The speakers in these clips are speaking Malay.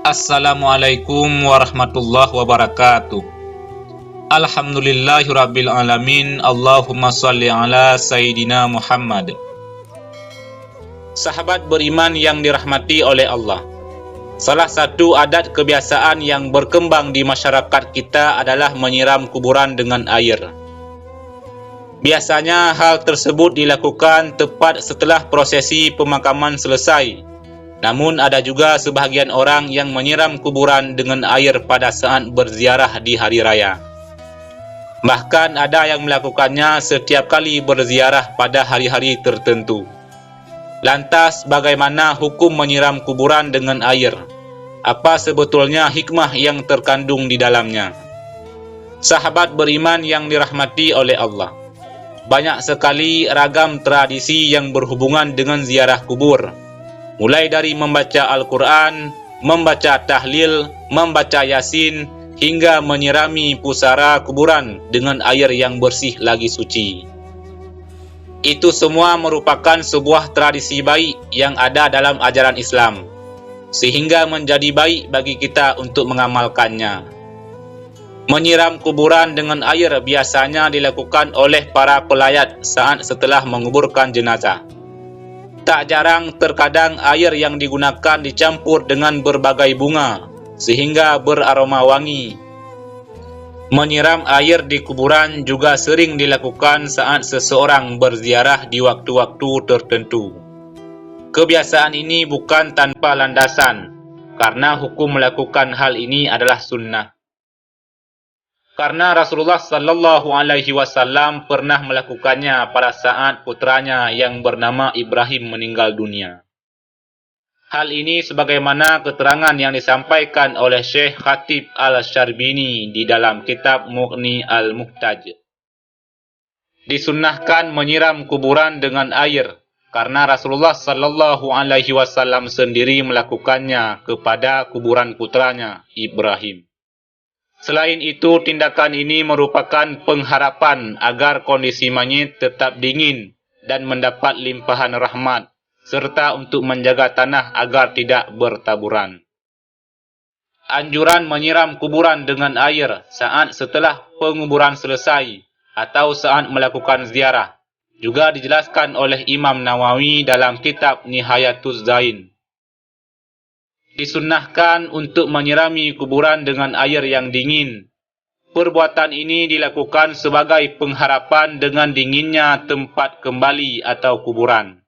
Assalamualaikum warahmatullahi wabarakatuh. Alhamdulillahirabbil alamin. Allahumma shalli ala Sayyidina Muhammad. Sahabat beriman yang dirahmati oleh Allah, salah satu adat kebiasaan yang berkembang di masyarakat kita adalah menyiram kuburan dengan air. Biasanya hal tersebut dilakukan tepat setelah prosesi pemakaman selesai. Namun ada juga sebahagian orang yang menyiram kuburan dengan air pada saat berziarah di hari raya. Bahkan ada yang melakukannya setiap kali berziarah pada hari-hari tertentu. Lantas bagaimana hukum menyiram kuburan dengan air? Apa sebetulnya hikmah yang terkandung di dalamnya? Sahabat beriman yang dirahmati oleh Allah, banyak sekali ragam tradisi yang berhubungan dengan ziarah kubur. Mulai dari membaca Al-Quran, membaca tahlil, membaca Yasin, hingga menyirami pusara kuburan dengan air yang bersih lagi suci. Itu semua merupakan sebuah tradisi baik yang ada dalam ajaran Islam, sehingga menjadi baik bagi kita untuk mengamalkannya. Menyiram kuburan dengan air biasanya dilakukan oleh para pelayat saat setelah menguburkan jenazah. Tak jarang terkadang air yang digunakan dicampur dengan berbagai bunga sehingga beraroma wangi. Menyiram air di kuburan juga sering dilakukan saat seseorang berziarah di waktu-waktu tertentu. Kebiasaan ini bukan tanpa landasan, karena hukum melakukan hal ini adalah sunnah. Karena Rasulullah sallallahu alaihi wasallam pernah melakukannya pada saat putranya yang bernama Ibrahim meninggal dunia. Hal ini sebagaimana keterangan yang disampaikan oleh Syekh Khatib Al-Syarbini di dalam kitab Mughni Al-Muhtaj. Disunnahkan menyiram kuburan dengan air karena Rasulullah sallallahu alaihi wasallam sendiri melakukannya kepada kuburan putranya Ibrahim. Selain itu, tindakan ini merupakan pengharapan agar kondisi mayit tetap dingin dan mendapat limpahan rahmat, serta untuk menjaga tanah agar tidak bertaburan. Anjuran menyiram kuburan dengan air saat setelah penguburan selesai atau saat melakukan ziarah juga dijelaskan oleh Imam Nawawi dalam kitab Nihayatuz Zain. Disunnahkan untuk menyirami kuburan dengan air yang dingin. Perbuatan ini dilakukan sebagai pengharapan dengan dinginnya tempat kembali atau kuburan.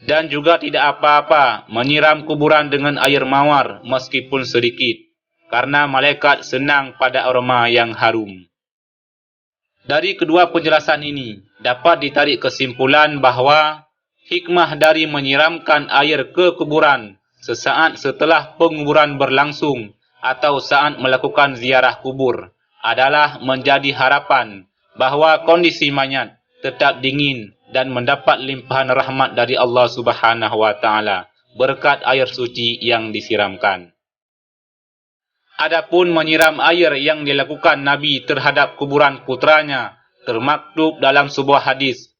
Dan juga tidak apa-apa menyiram kuburan dengan air mawar meskipun sedikit, karena malaikat senang pada aroma yang harum. Dari kedua penjelasan ini, dapat ditarik kesimpulan bahawa hikmah dari menyiramkan air ke kuburan sesaat setelah penguburan berlangsung atau saat melakukan ziarah kubur adalah menjadi harapan bahawa kondisi mayat tetap dingin dan mendapat limpahan rahmat dari Allah Subhanahu wa taala berkat air suci yang disiramkan. Adapun menyiram air yang dilakukan Nabi terhadap kuburan putranya termaktub dalam sebuah hadis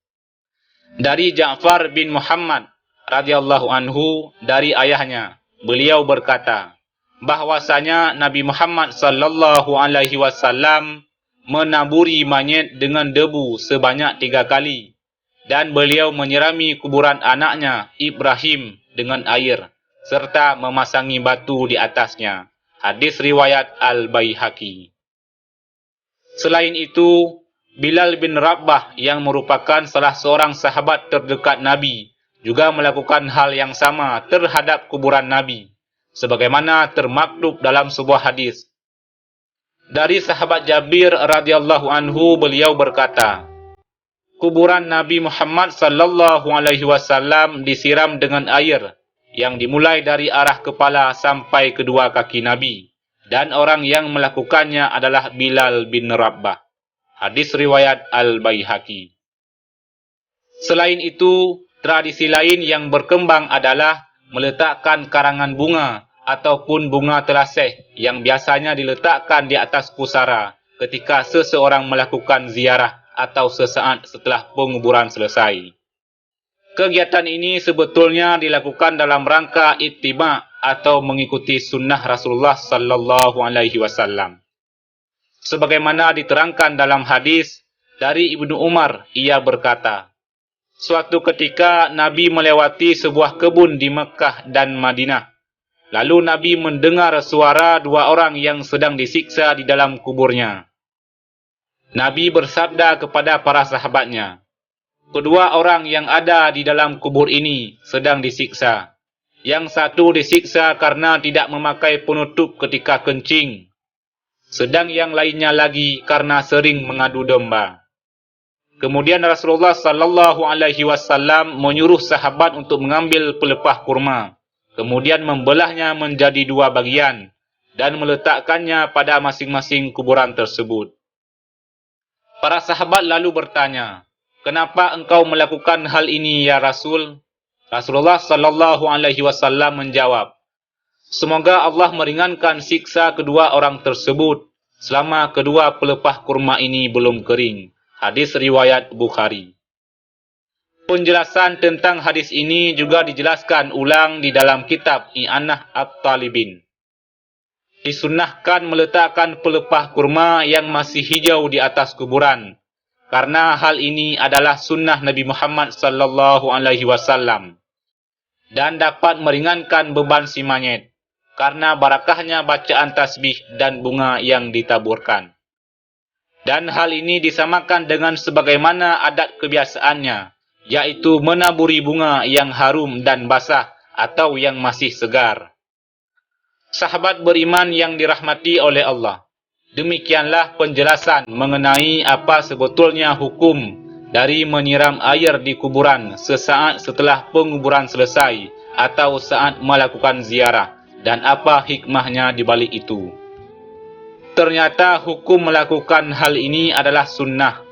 dari Ja'far bin Muhammad radhiyallahu anhu dari ayahnya. Beliau berkata bahwasanya Nabi Muhammad sallallahu alaihi wasallam menaburi mayit dengan debu sebanyak 3 kali dan beliau menyirami kuburan anaknya Ibrahim dengan air serta memasangi batu di atasnya. Hadis riwayat Al-Baihaqi. Selain itu, Bilal bin Rabah yang merupakan salah seorang sahabat terdekat Nabi juga melakukan hal yang sama terhadap kuburan Nabi, sebagaimana termaktub dalam sebuah hadis. Dari sahabat Jabir radhiyallahu anhu, beliau berkata, kuburan Nabi Muhammad sallallahu alaihi wasallam disiram dengan air yang dimulai dari arah kepala sampai kedua kaki Nabi, dan orang yang melakukannya adalah Bilal bin Rabah. Hadis riwayat Al-Baihaqi. Selain itu, tradisi lain yang berkembang adalah meletakkan karangan bunga ataupun bunga telasih yang biasanya diletakkan di atas pusara ketika seseorang melakukan ziarah atau sesaat setelah penguburan selesai. Kegiatan ini sebetulnya dilakukan dalam rangka ittiba' atau mengikuti sunnah Rasulullah sallallahu alaihi wasallam. Sebagaimana diterangkan dalam hadis dari Ibnu Umar, ia berkata, suatu ketika Nabi melewati sebuah kebun di Mekah dan Madinah. Lalu Nabi mendengar suara dua orang yang sedang disiksa di dalam kuburnya. Nabi bersabda kepada para sahabatnya, kedua orang yang ada di dalam kubur ini sedang disiksa. Yang satu disiksa karena tidak memakai penutup ketika kencing, sedang yang lainnya lagi karena sering mengadu domba. Kemudian Rasulullah sallallahu alaihi wasallam menyuruh sahabat untuk mengambil pelepah kurma, kemudian membelahnya menjadi dua bagian dan meletakkannya pada masing-masing kuburan tersebut. Para sahabat lalu bertanya, kenapa engkau melakukan hal ini ya Rasul? Rasulullah sallallahu alaihi wasallam menjawab, semoga Allah meringankan siksa kedua orang tersebut selama kedua pelepah kurma ini belum kering. Hadis riwayat Bukhari. Penjelasan tentang hadis ini juga dijelaskan ulang di dalam kitab I'anah At-Talibin. Disunnahkan meletakkan pelepah kurma yang masih hijau di atas kuburan, karena hal ini adalah sunnah Nabi Muhammad sallallahu alaihi wasallam dan dapat meringankan beban si mayit karena barakahnya bacaan tasbih dan bunga yang ditaburkan. Dan hal ini disamakan dengan sebagaimana adat kebiasaannya, yaitu menaburi bunga yang harum dan basah atau yang masih segar. Sahabat beriman yang dirahmati oleh Allah, demikianlah penjelasan mengenai apa sebetulnya hukum dari menyiram air di kuburan sesaat setelah penguburan selesai atau saat melakukan ziarah, dan apa hikmahnya di balik itu. Ternyata hukum melakukan hal ini adalah sunnah.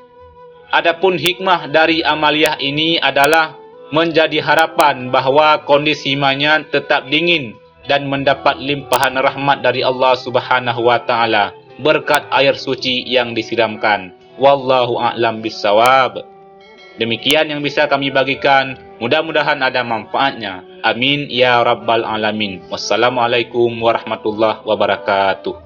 Adapun hikmah dari amaliyah ini adalah menjadi harapan bahawa kondisi mayat tetap dingin dan mendapat limpahan rahmat dari Allah Subhanahu wa taala berkat air suci yang disiramkan. Wallahu a'lam bissawab. Demikian yang bisa kami bagikan, mudah-mudahan ada manfaatnya. Amin ya rabbal alamin. Wassalamualaikum warahmatullahi wabarakatuh.